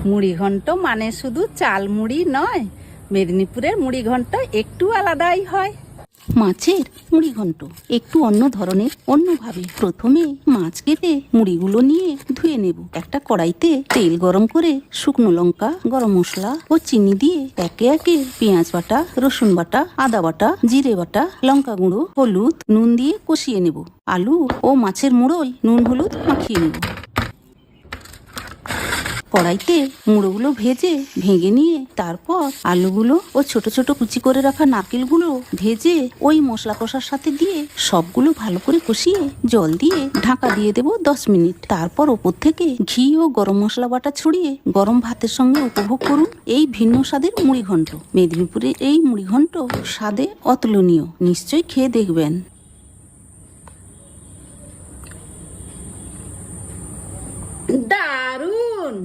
মুড়ি ঘন্ট মানে শুধু চাল মুড়ি নয়, মেদিনীপুরের মুড়ি ঘন্ট একটু আলাদাই হয়। মাছের মুড়ি ঘন্ট একটু অন্য ধরনের, অন্যভাবে। প্রথমে মাছ কেটে মুড়িগুলো নিয়ে ধুয়ে নেব। একটা কড়াইতে তেল গরম করে শুকনো লঙ্কা, গরম মশলা ও চিনি দিয়ে একে একে পেঁয়াজ বাটা, রসুন বাটা, আদা বাটা, জিরে বাটা, লঙ্কা গুঁড়ো, হলুদ, নুন দিয়ে কষিয়ে নেব। আলু ও মাছের মুড়োয় নুন হলুদ মাখিয়ে নেব। কড়াইতে মুড়োগুলো ভেঙে নিয়ে তারপর আলুগুলো ও ছোট ছোট কুচি করে রাখা নারকেলগুলো ভেজে ওই মশলা কষার সাথে দিয়ে সবগুলো ভালো করে কষিয়ে জল দিয়ে ঢাকা দিয়ে দেব 10 মিনিট। তারপর ওপর থেকে ঘি ও গরম মশলা বাটা ছড়িয়ে গরম ভাতের সঙ্গে উপভোগ করুন এই ভিন্ন স্বাদের মুড়ি ঘন্ট। মেদিনীপুরের এই মুড়ি ঘন্ট স্বাদে অতুলনীয়, নিশ্চয়ই খেয়ে দেখবেন। দারুণ।